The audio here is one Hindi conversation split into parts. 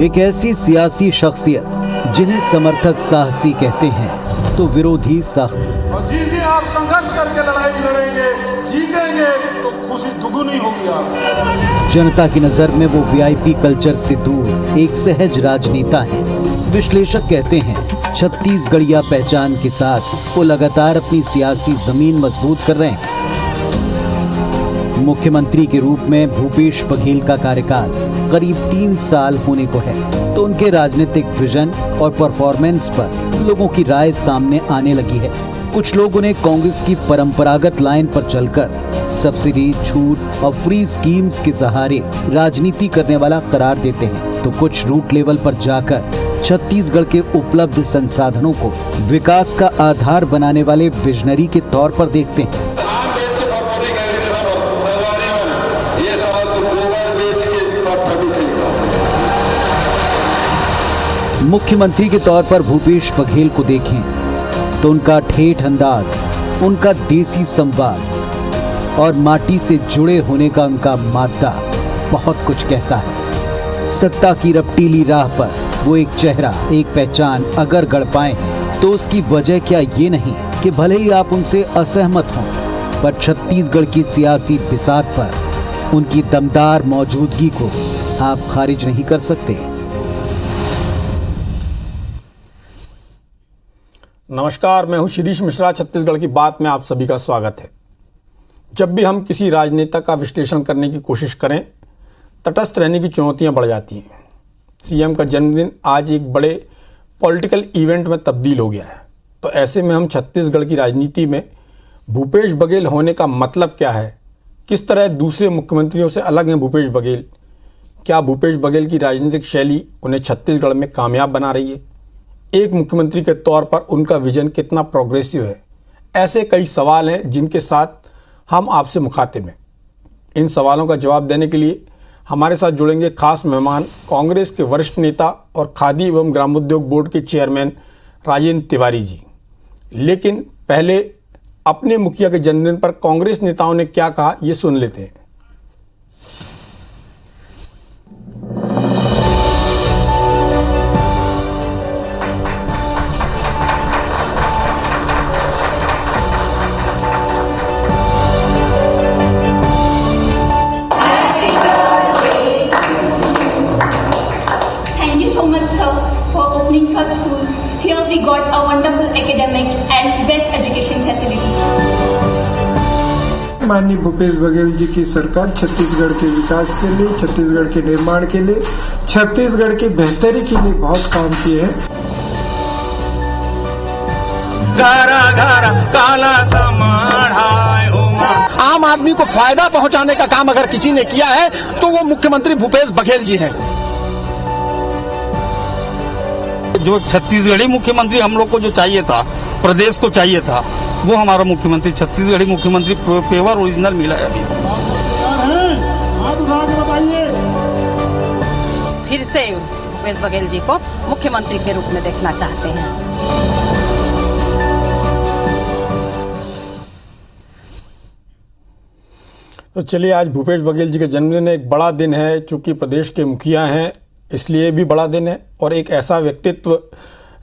एक ऐसी सियासी शख्सियत जिन्हें समर्थक साहसी कहते हैं तो विरोधी सख्त। और जिस दिन आप संघर्ष करके लड़ाई लड़ेंगे, जीतेंगे, तो खुशी दुगुनी होगी आप। जनता की नजर में वो वीआईपी कल्चर से दूर एक सहज राजनेता हैं। विश्लेषक कहते हैं छत्तीसगढ़िया पहचान के साथ वो लगातार अपनी सियासी जमीन मजबूत कर रहे हैं। मुख्यमंत्री के रूप में भूपेश बघेल का कार्यकाल करीब 3 साल होने को है, तो उनके राजनीतिक विजन और परफॉर्मेंस पर लोगों की राय सामने आने लगी है। कुछ लोग उन्हें कांग्रेस की परंपरागत लाइन पर चलकर सब्सिडी, छूट और फ्री स्कीम्स के सहारे राजनीति करने वाला करार देते हैं, तो कुछ रूट लेवल पर जाकर छत्तीसगढ़ के उपलब्ध संसाधनों को विकास का आधार बनाने वाले विजनरी के तौर पर देखते हैं। मुख्यमंत्री के तौर पर भूपेश बघेल को देखें तो उनका ठेठ अंदाज, उनका देसी संवाद और माटी से जुड़े होने का उनका मादा बहुत कुछ कहता है। सत्ता की रपटीली राह पर वो एक चेहरा, एक पहचान अगर गढ़ पाए तो उसकी वजह क्या ये नहीं कि भले ही आप उनसे असहमत हों, पर छत्तीसगढ़ की सियासी बिसात पर उनकी दमदार मौजूदगी को आप खारिज नहीं कर सकते। नमस्कार, मैं हूं शिरीष मिश्रा। छत्तीसगढ़ की बात में आप सभी का स्वागत है। जब भी हम किसी राजनेता का विश्लेषण करने की कोशिश करें, तटस्थ रहने की चुनौतियां बढ़ जाती हैं। सीएम का जन्मदिन आज एक बड़े पॉलिटिकल इवेंट में तब्दील हो गया है, तो ऐसे में हम छत्तीसगढ़ की राजनीति में भूपेश बघेल होने का मतलब क्या है, किस तरह दूसरे मुख्यमंत्रियों से अलग हैं भूपेश बघेल, क्या भूपेश बघेल की राजनीतिक शैली उन्हें छत्तीसगढ़ में कामयाब बना रही है, एक मुख्यमंत्री के तौर पर उनका विजन कितना प्रोग्रेसिव है, ऐसे कई सवाल हैं जिनके साथ हम आपसे मुखातिब हैं। इन सवालों का जवाब देने के लिए हमारे साथ जुड़ेंगे खास मेहमान, कांग्रेस के वरिष्ठ नेता और खादी एवं ग्रामोद्योग बोर्ड के चेयरमैन राजेंद्र तिवारी जी। लेकिन पहले अपने मुखिया के जन्मदिन पर कांग्रेस नेताओं ने क्या कहा, ये सुन लेते हैं। Such schools. Here we got a wonderful academic and best education facilities. माननीय भूपेश बघेल जी की सरकार छत्तीसगढ़ के विकास के लिए, छत्तीसगढ़ के निर्माण के लिए, छत्तीसगढ़ की बेहतरी के लिए बहुत काम किए हैं। घरा घरा काला समाढ़ाए हो। आम आदमी को फायदा पहुंचाने का काम अगर किसी ने किया है तो वो मुख्यमंत्री भूपेश बघेल जी हैं। जो छत्तीसगढ़ी मुख्यमंत्री हम लोग को जो चाहिए था, प्रदेश को चाहिए था, वो हमारा मुख्यमंत्री छत्तीसगढ़ी मुख्यमंत्री पेवर ओरिजिनल मिला है। अभी फिर से भूपेश बघेल जी को मुख्यमंत्री के रूप में देखना चाहते हैं। तो चलिए, आज भूपेश बघेल जी का जन्मदिन एक बड़ा दिन है। चूंकि प्रदेश के मुखिया हैं इसलिए भी बड़ा दिन है, और एक ऐसा व्यक्तित्व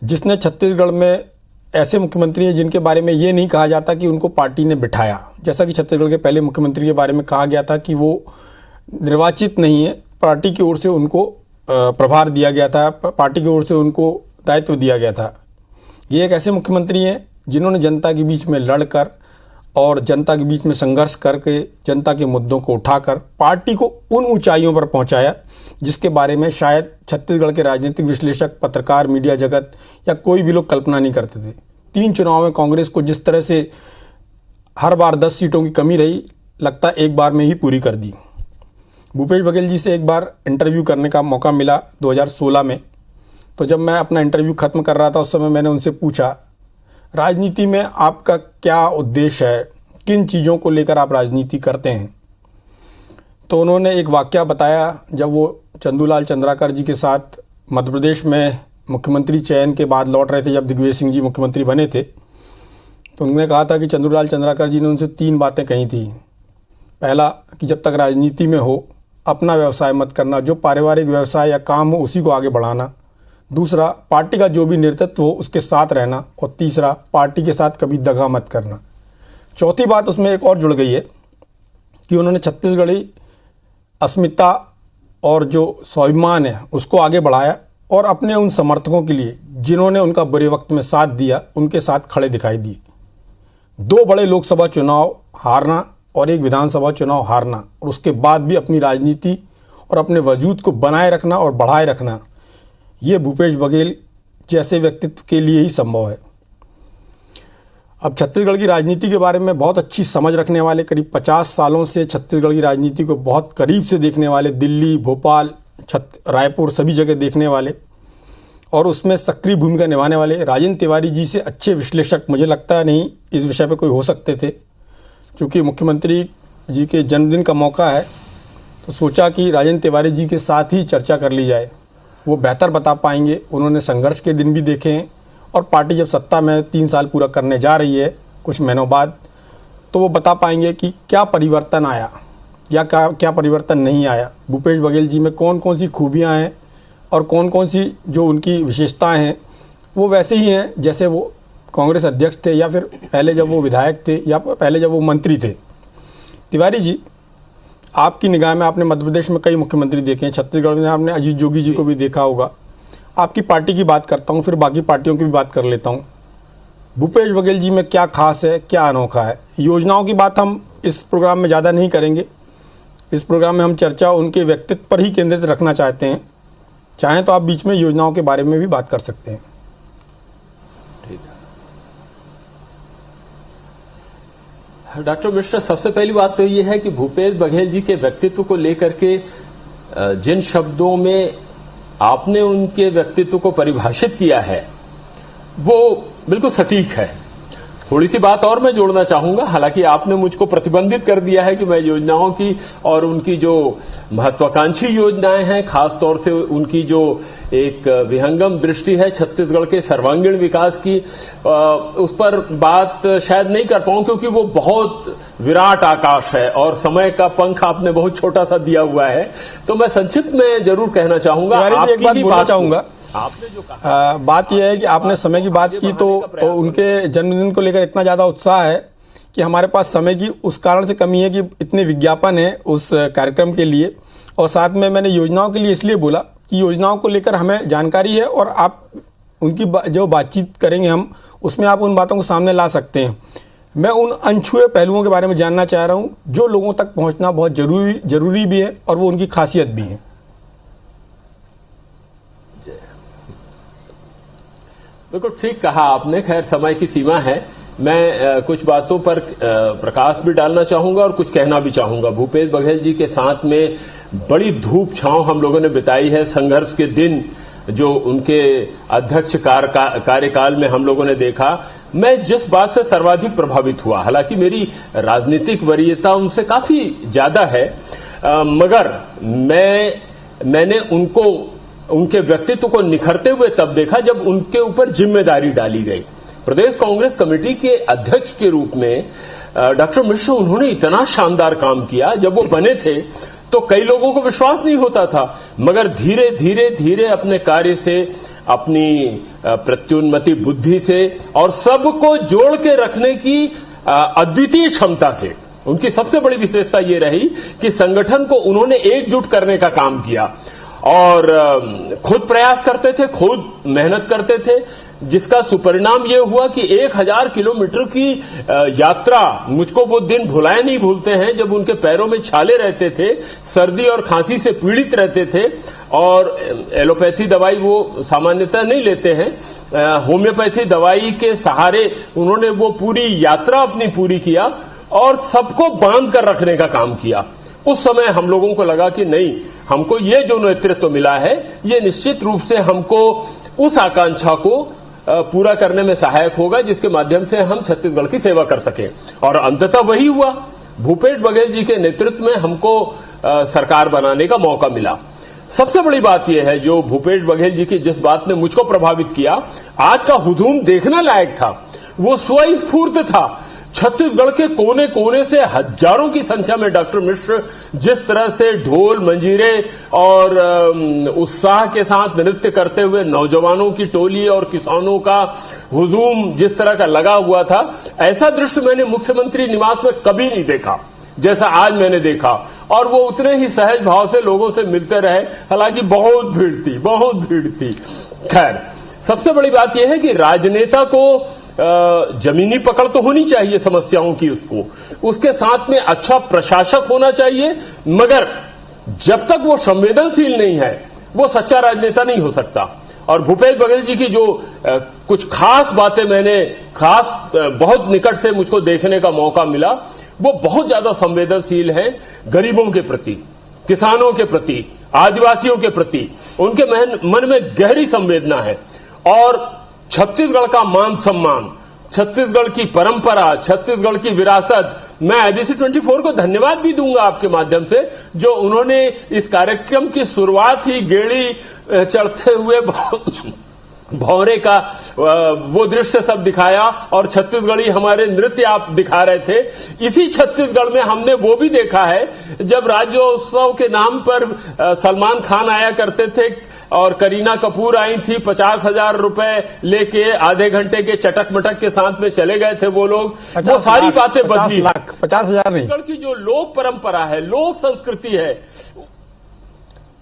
जिसने छत्तीसगढ़ में ऐसे मुख्यमंत्री हैं जिनके बारे में ये नहीं कहा जाता कि उनको पार्टी ने बिठाया। जैसा कि छत्तीसगढ़ के पहले मुख्यमंत्री के बारे में कहा गया था कि वो निर्वाचित नहीं है, पार्टी की ओर से उनको प्रभार दिया गया था, पार्टी की ओर से उनको दायित्व दिया गया था। ये एक ऐसे मुख्यमंत्री हैं जिन्होंने जनता के बीच में लड़कर और जनता के बीच में संघर्ष करके जनता के मुद्दों को उठाकर पार्टी को उन ऊंचाइयों पर पहुंचाया जिसके बारे में शायद छत्तीसगढ़ के राजनीतिक विश्लेषक, पत्रकार, मीडिया जगत या कोई भी लोग कल्पना नहीं करते थे। 3 चुनाव में कांग्रेस को जिस तरह से हर बार 10 सीटों की कमी रही, लगता एक बार में ही पूरी कर दी। भूपेश बघेल जी से एक बार इंटरव्यू करने का मौका मिला 2016 में। तो जब मैं अपना इंटरव्यू ख़त्म कर रहा था उस समय मैंने उनसे पूछा, राजनीति में आपका क्या उद्देश्य है, किन चीज़ों को लेकर आप राजनीति करते हैं। तो उन्होंने एक वाकया बताया। जब वो चंदूलाल चंद्राकर जी के साथ मध्य प्रदेश में मुख्यमंत्री चयन के बाद लौट रहे थे, जब दिग्विजय सिंह जी मुख्यमंत्री बने थे, तो उन्होंने कहा था कि चंदूलाल चंद्राकर जी ने उनसे 3 बातें कही थी। पहला कि जब तक राजनीति में हो अपना व्यवसाय मत करना, जो पारिवारिक व्यवसाय या काम हो उसी को आगे बढ़ाना। दूसरा, पार्टी का जो भी नेतृत्व हो उसके साथ रहना। और तीसरा, पार्टी के साथ कभी दगा मत करना। चौथी बात उसमें एक और जुड़ गई है कि उन्होंने छत्तीसगढ़ी अस्मिता और जो स्वाभिमान है उसको आगे बढ़ाया और अपने उन समर्थकों के लिए जिन्होंने उनका बुरे वक्त में साथ दिया उनके साथ खड़े दिखाई दिए। 2 बड़े लोकसभा चुनाव हारना और एक विधानसभा चुनाव हारना और उसके बाद भी अपनी राजनीति और अपने वजूद को बनाए रखना और बढ़ाए रखना, ये भूपेश बघेल जैसे व्यक्तित्व के लिए ही संभव है। अब छत्तीसगढ़ की राजनीति के बारे में बहुत अच्छी समझ रखने वाले, करीब 50 सालों से छत्तीसगढ़ की राजनीति को बहुत करीब से देखने वाले, दिल्ली, भोपाल, रायपुर सभी जगह देखने वाले और उसमें सक्रिय भूमिका निभाने वाले राजेंद्र तिवारी जी से अच्छे विश्लेषक मुझे लगता नहीं इस विषय पर कोई हो सकते थे। क्योंकि मुख्यमंत्री जी के जन्मदिन का मौका है तो सोचा कि राजेंद्र तिवारी जी के साथ ही चर्चा कर ली जाए, वो बेहतर बता पाएंगे। उन्होंने संघर्ष के दिन भी देखे हैं और पार्टी जब सत्ता में 3 साल पूरा करने जा रही है कुछ महीनों बाद, तो वो बता पाएंगे कि क्या परिवर्तन आया या क्या परिवर्तन नहीं आया। भूपेश बघेल जी में कौन कौन सी खूबियाँ हैं और कौन कौन सी जो उनकी विशेषताएं हैं वो वैसे ही हैं जैसे वो कांग्रेस अध्यक्ष थे या फिर पहले जब वो विधायक थे या पहले जब वो मंत्री थे। तिवारी जी, आपकी निगाह में आपने मध्य प्रदेश में कई मुख्यमंत्री देखे हैं, छत्तीसगढ़ में आपने अजीत जोगी जी को भी देखा होगा। आपकी पार्टी की बात करता हूँ, फिर बाकी पार्टियों की भी बात कर लेता हूँ। भूपेश बघेल जी में क्या खास है, क्या अनोखा है? योजनाओं की बात हम इस प्रोग्राम में ज़्यादा नहीं करेंगे। इस प्रोग्राम में हम चर्चा उनके व्यक्तित्व पर ही केंद्रित रखना चाहते हैं। चाहें तो आप बीच में योजनाओं के बारे में भी बात कर सकते हैं। ठीक है डॉक्टर मिश्रा, सबसे पहली बात तो ये है कि भूपेश बघेल जी के व्यक्तित्व को लेकर के जिन शब्दों में आपने उनके व्यक्तित्व को परिभाषित किया है वो बिल्कुल सटीक है। थोड़ी सी बात और मैं जोड़ना चाहूंगा। हालांकि आपने मुझको प्रतिबंधित कर दिया है कि मैं योजनाओं की और उनकी जो महत्वाकांक्षी योजनाएं हैं, खास तौर से उनकी जो एक विहंगम दृष्टि है छत्तीसगढ़ के सर्वांगीण विकास की, उस पर बात शायद नहीं कर पाऊं क्योंकि वो बहुत विराट आकाश है और समय का पंख आपने बहुत छोटा सा दिया हुआ है। तो मैं संक्षिप्त में जरूर कहना चाहूंगा, आपकी बात चाहूंगा। आपने जो कहा बात यह है कि आपने समय की बात की तो उनके जन्मदिन को लेकर इतना ज़्यादा उत्साह है कि हमारे पास समय की उस कारण से कमी है कि इतने विज्ञापन है उस कार्यक्रम के लिए। और साथ में मैंने योजनाओं के लिए इसलिए बोला कि योजनाओं को लेकर हमें जानकारी है और आप उनकी जो बातचीत करेंगे हम उसमें आप उन बातों को सामने ला सकते हैं। मैं उन अनछुए पहलुओं के बारे में जानना चाह रहा हूँ जो लोगों तक पहुँचना बहुत जरूरी भी है और वो उनकी खासियत भी है। बिल्कुल ठीक कहा आपने। खैर समय की सीमा है, मैं कुछ बातों पर प्रकाश भी डालना चाहूंगा और कुछ कहना भी चाहूंगा। भूपेश बघेल जी के साथ में बड़ी धूप छांव हम लोगों ने बिताई है। संघर्ष के दिन जो उनके अध्यक्ष कार्यकाल में हम लोगों ने देखा, मैं जिस बात से सर्वाधिक प्रभावित हुआ, हालांकि मेरी राजनीतिक वरीयता उनसे काफी ज्यादा है, मगर मैंने उनके व्यक्तित्व को निखरते हुए तब देखा जब उनके ऊपर जिम्मेदारी डाली गई। प्रदेश कांग्रेस कमेटी के अध्यक्ष के रूप में डॉक्टर मिश्रा उन्होंने इतना शानदार काम किया। जब वो बने थे तो कई लोगों को विश्वास नहीं होता था, मगर धीरे धीरे धीरे अपने कार्य से, अपनी प्रत्युन्नति बुद्धि से और सबको जोड़ के रखने की अद्वितीय क्षमता से, उनकी सबसे बड़ी विशेषता ये रही कि संगठन को उन्होंने एकजुट करने का काम किया और खुद प्रयास करते थे, खुद मेहनत करते थे, जिसका सुपरिणाम ये हुआ कि 1000 किलोमीटर की यात्रा, मुझको वो दिन भुलाए नहीं भूलते हैं जब उनके पैरों में छाले रहते थे, सर्दी और खांसी से पीड़ित रहते थे और एलोपैथी दवाई वो सामान्यतः नहीं लेते हैं, होम्योपैथी दवाई के सहारे उन्होंने वो पूरी यात्रा अपनी पूरी किया और सबको बांध कर रखने का काम किया। उस समय हम लोगों को लगा कि नहीं, हमको ये जो नेतृत्व मिला है ये निश्चित रूप से हमको उस आकांक्षा को पूरा करने में सहायक होगा जिसके माध्यम से हम छत्तीसगढ़ की सेवा कर सकें। और अंततः वही हुआ। भूपेश बघेल जी के नेतृत्व में हमको सरकार बनाने का मौका मिला। सबसे बड़ी बात यह है जो भूपेश बघेल जी की जिस बात ने मुझको प्रभावित किया, आज का हुजूम देखने लायक था, वो स्वस्फूर्त था। छत्तीसगढ़ के कोने कोने से हजारों की संख्या में डॉक्टर मिश्र जिस तरह से ढोल मंजीरे और उत्साह के साथ नृत्य करते हुए नौजवानों की टोली और किसानों का हुजूम जिस तरह का लगा हुआ था, ऐसा दृश्य मैंने मुख्यमंत्री निवास में कभी नहीं देखा जैसा आज मैंने देखा। और वो उतने ही सहज भाव से लोगों से मिलते रहे, हालांकि बहुत भीड़ थी। खैर, सबसे बड़ी बात यह है कि राजनेता को जमीनी पकड़ तो होनी चाहिए समस्याओं की, उसके साथ में अच्छा प्रशासक होना चाहिए, मगर जब तक वो संवेदनशील नहीं है वो सच्चा राजनेता नहीं हो सकता। और भूपेश बघेल जी की जो कुछ खास बातें मैंने बहुत निकट से मुझको देखने का मौका मिला, वो बहुत ज्यादा संवेदनशील हैं गरीबों के प्रति, किसानों के प्रति, आदिवासियों के प्रति। उनके मन में गहरी संवेदना है और छत्तीसगढ़ का मान सम्मान, छत्तीसगढ़ की परंपरा, छत्तीसगढ़ की विरासत। मैं ABC 24 को धन्यवाद भी दूंगा आपके माध्यम से, जो उन्होंने इस कार्यक्रम की शुरुआत ही गेड़ी चढ़ते हुए भौरे का वो दृश्य सब दिखाया और छत्तीसगढ़ी हमारे नृत्य आप दिखा रहे थे। इसी छत्तीसगढ़ में हमने वो भी देखा है जब राज्योत्सव के नाम पर सलमान खान आया करते थे और करीना कपूर आई थी, 50,000 रुपए लेके आधे घंटे के चटक मटक के साथ में चले गए थे वो लोग। वो सारी बातें बदली। 50,000 नहीं, छत्तीसगढ़ की जो लोक परंपरा है, लोक संस्कृति है,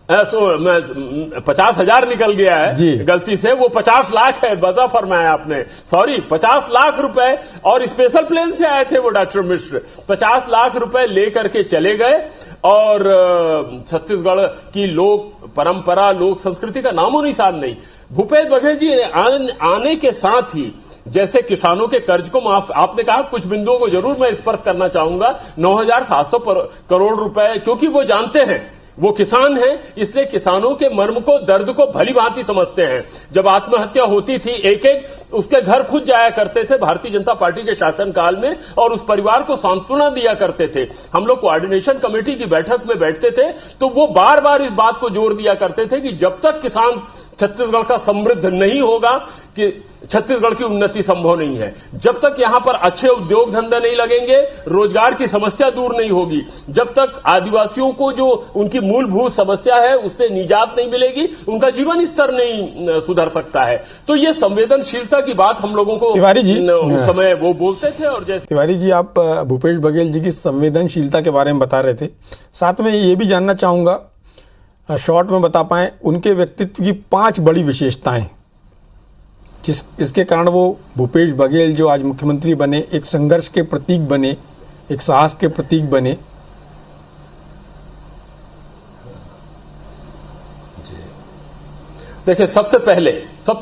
मैं 50,000 निकल गया है गलती से, वो 50 लाख है, बजा फरमाया आपने, सॉरी, 50 लाख रुपए। और स्पेशल प्लेन से आए थे वो डॉक्टर मिश्र, 50 लाख रुपए लेकर के चले गए और छत्तीसगढ़ की लोक परंपरा, लोक संस्कृति का नामो निशान नहीं। भूपेश बघेल जी आने के साथ ही जैसे किसानों के कर्ज को माफ, आपने कहा कुछ बिंदुओं को जरूर मैं स्पर्श करना चाहूंगा, 9,700 करोड़ रुपए, क्योंकि वो जानते हैं, वो किसान हैं, इसलिए किसानों के मर्म को, दर्द को भली भांति समझते हैं। जब आत्महत्या होती थी एक एक उसके घर खुद जाया करते थे भारतीय जनता पार्टी के शासनकाल में और उस परिवार को सांत्वना दिया करते थे। हम लोग कोऑर्डिनेशन कमेटी की बैठक में बैठते थे तो वो बार बार इस बात को जोर दिया करते थे कि जब तक किसान छत्तीसगढ़ का समृद्ध नहीं होगा कि छत्तीसगढ़ की उन्नति संभव नहीं है। जब तक यहां पर अच्छे उद्योग धंधे नहीं लगेंगे, रोजगार की समस्या दूर नहीं होगी, जब तक आदिवासियों को जो उनकी मूलभूत समस्या है उससे निजात नहीं मिलेगी, उनका जीवन स्तर नहीं सुधर सकता है। तो ये संवेदनशीलता की बात हम लोगों को तिवारी जी उस समय वो बोलते थे। और जैसे तिवारी जी, आप भूपेश बघेल जी की संवेदनशीलता के बारे में बता रहे थे, साथ में ये भी जानना चाहूंगा, शॉर्ट में बता पाएं उनके व्यक्तित्व की 5 बड़ी विशेषताएं इसके कारण वो भूपेश बघेल जो आज मुख्यमंत्री बने, एक संघर्ष के प्रतीक बने, एक साहस के प्रतीक बने। देखिए, सबसे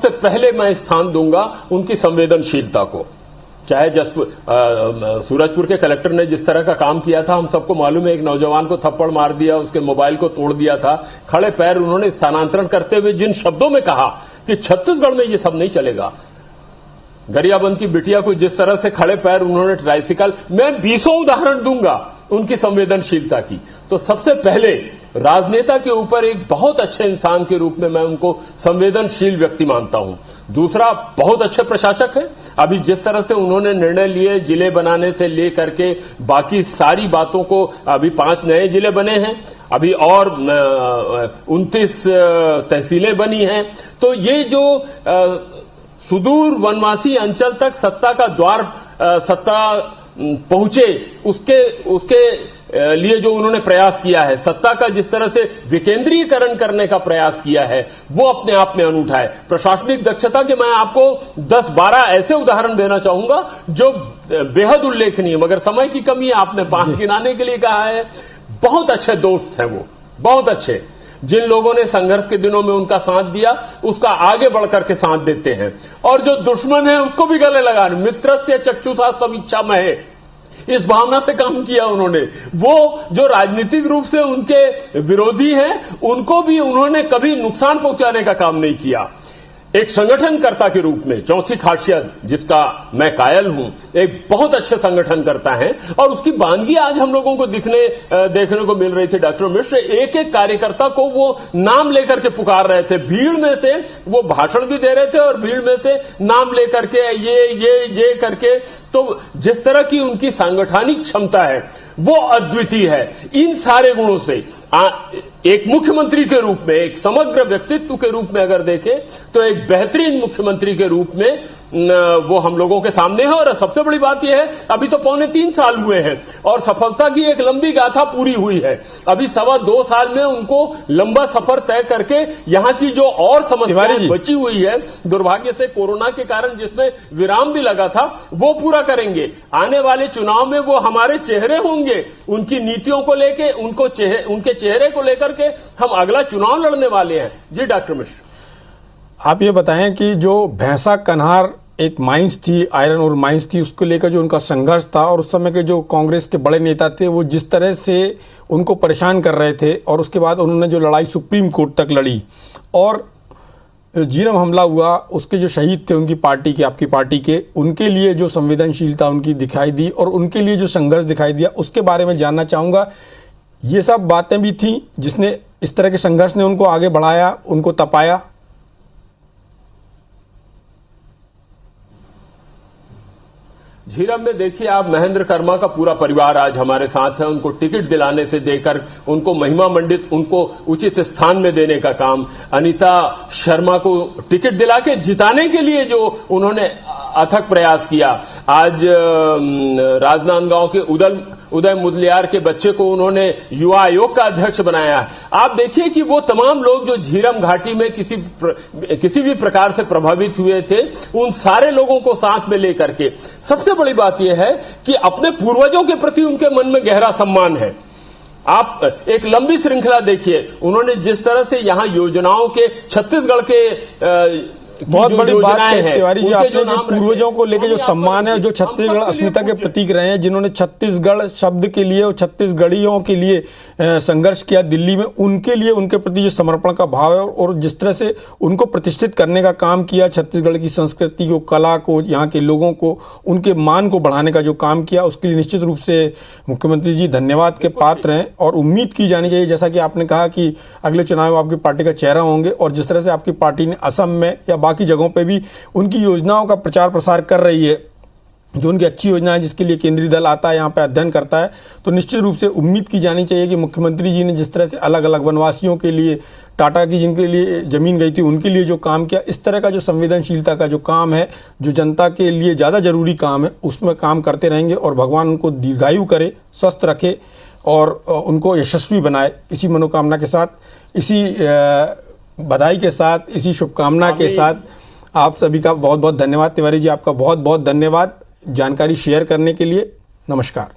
पहले मैं स्थान दूंगा उनकी संवेदनशीलता को। चाहे सूरजपुर के कलेक्टर ने जिस तरह का काम किया था, हम सबको मालूम है, एक नौजवान को थप्पड़ मार दिया, उसके मोबाइल को तोड़ दिया था, खड़े पैर उन्होंने स्थानांतरण करते हुए जिन शब्दों में कहा कि छत्तीसगढ़ में ये सब नहीं चलेगा, गरियाबंद की बिटिया को जिस तरह से खड़े पैर उन्होंने ट्राइसिकल, मैं 20 उदाहरण दूंगा उनकी संवेदनशीलता की। तो सबसे पहले राजनेता के ऊपर एक बहुत अच्छे इंसान के रूप में मैं उनको संवेदनशील व्यक्ति मानता हूं। दूसरा, बहुत अच्छे प्रशासक हैं। अभी जिस तरह से उन्होंने निर्णय लिए जिले बनाने से लेकर के बाकी सारी बातों को, अभी 5 नए जिले बने हैं, अभी और 29 तहसीलें बनी हैं। तो ये जो सुदूर वनवासी अंचल तक सत्ता का द्वार, सत्ता पहुंचे, उसके लिए जो उन्होंने प्रयास किया है, सत्ता का जिस तरह से विकेंद्रीकरण करने का प्रयास किया है, वो अपने आप में अनूठा है। प्रशासनिक दक्षता के मैं आपको 10-12 ऐसे उदाहरण देना चाहूंगा जो बेहद उल्लेखनीय, मगर समय की कमी है, आपने 5 गिनाने के लिए कहा है। बहुत अच्छे दोस्त हैं वो, बहुत अच्छे, जिन लोगों ने संघर्ष के दिनों में उनका साथ दिया, उसका आगे बढ़कर के साथ देते हैं, और जो दुश्मन है उसको भी गले लगाने, मित्रस्य चक्षुषा समीक्षा में, इस भावना से काम किया उन्होंने। वो जो राजनीतिक रूप से उनके विरोधी हैं, उनको भी उन्होंने कभी नुकसान पहुंचाने का काम नहीं किया। एक संगठनकर्ता के रूप में चौथी खासियत जिसका मैं कायल हूं, एक बहुत अच्छे संगठनकर्ता हैं और उसकी बानगी आज हम लोगों को देखने को मिल रही थी। डॉक्टर मिश्र एक एक कार्यकर्ता को वो नाम लेकर के पुकार रहे थे, भीड़ में से वो भाषण भी दे रहे थे और भीड़ में से नाम लेकर के ये करके, तो जिस तरह की उनकी सांगठनिक क्षमता है वो अद्वितीय है। इन सारे गुणों से एक मुख्यमंत्री के रूप में, एक समग्र व्यक्तित्व के रूप में अगर देखें तो एक बेहतरीन मुख्यमंत्री के रूप में वो हम लोगों के सामने है। और सबसे बड़ी बात यह है, अभी तो 3.25 साल हुए हैं और सफलता की एक लंबी गाथा पूरी हुई है। अभी 2.25 साल में उनको लंबा सफर तय करके यहाँ की जो और समस्याएं बची हुई है, दुर्भाग्य से कोरोना के कारण जिसमें विराम भी लगा था, वो पूरा करेंगे। आने वाले चुनाव में वो हमारे चेहरे होंगे, उनकी नीतियों को लेके, उनके चेहरे को लेकर के हम अगला चुनाव लड़ने वाले हैं। जी डॉक्टर मिश्र, आप ये बताएं कि जो भैंसा कन्हार एक माइंस थी, आयरन और माइंस थी, उसको लेकर जो उनका संघर्ष था और उस समय के जो कांग्रेस के बड़े नेता थे वो जिस तरह से उनको परेशान कर रहे थे, और उसके बाद उन्होंने जो लड़ाई सुप्रीम कोर्ट तक लड़ी और झीरम हमला हुआ, उसके जो शहीद थे उनकी पार्टी के, आपकी पार्टी के, उनके लिए जो संवेदनशीलता उनकी दिखाई दी और उनके लिए जो संघर्ष दिखाई दिया, उसके बारे में जानना चाहूँगा। ये सब बातें भी थी जिसने इस तरह के संघर्ष ने उनको आगे बढ़ाया, उनको तपाया। झीरम में देखिए आप, महेंद्र कर्मा का पूरा परिवार आज हमारे साथ है। उनको टिकट दिलाने से देकर उनको महिमा मंडित, उनको उचित स्थान में देने का काम, अनीता शर्मा को टिकट दिला के जिताने के लिए जो उन्होंने अथक प्रयास किया, आज राजनांदगांव के उदय मुदलियार के बच्चे को उन्होंने युवा आयोग का अध्यक्ष बनाया। आप देखिए कि वो तमाम लोग जो झीरम घाटी में किसी भी प्रकार से प्रभावित हुए थे, उन सारे लोगों को साथ में लेकर के, सबसे बड़ी बात यह है कि अपने पूर्वजों के प्रति उनके मन में गहरा सम्मान है। आप एक लंबी श्रृंखला देखिए, उन्होंने जिस तरह से यहां योजनाओं के, छत्तीसगढ़ के बहुत बड़ी बात है तिवारी जी, आपने जो पूर्वजों को लेकर जो सम्मान है, जो छत्तीसगढ़ अस्मिता के प्रतीक रहे हैं, जिन्होंने छत्तीसगढ़ शब्द के लिए और छत्तीसगढ़ियों के लिए संघर्ष किया दिल्ली में, उनके लिए उनके प्रति जो समर्पण का भाव है और जिस तरह से उनको प्रतिष्ठित करने का काम किया, छत्तीसगढ़ की संस्कृति को, कला को, यहाँ के लोगों को, उनके मान को बढ़ाने का जो काम किया, उसके लिए निश्चित रूप से मुख्यमंत्री जी धन्यवाद के पात्र हैं। और उम्मीद की जानी चाहिए, जैसा कि आपने कहा कि अगले चुनाव में आपकी पार्टी का चेहरा होंगे, और जिस तरह से आपकी पार्टी ने असम में या बाकी जगहों पे भी उनकी योजनाओं का प्रचार प्रसार कर रही है, जो उनकी अच्छी योजना है, जिसके लिए केंद्रीय दल आता है, यहाँ पे अध्ययन करता है, तो निश्चित रूप से उम्मीद की जानी चाहिए कि मुख्यमंत्री जी ने जिस तरह से अलग अलग वनवासियों के लिए, टाटा की जिनके लिए जमीन गई थी उनके लिए जो काम किया, इस तरह का जो संवेदनशीलता का जो काम है, जो जनता के लिए ज़्यादा जरूरी काम है, उसमें काम करते रहेंगे और भगवान उनको दीर्घायु करे, स्वस्थ रखे और उनको यशस्वी बनाए। इसी मनोकामना के साथ, इसी बधाई के साथ, इसी शुभकामना के साथ आप सभी का बहुत बहुत धन्यवाद। तिवारी जी, आपका बहुत बहुत धन्यवाद जानकारी शेयर करने के लिए। नमस्कार।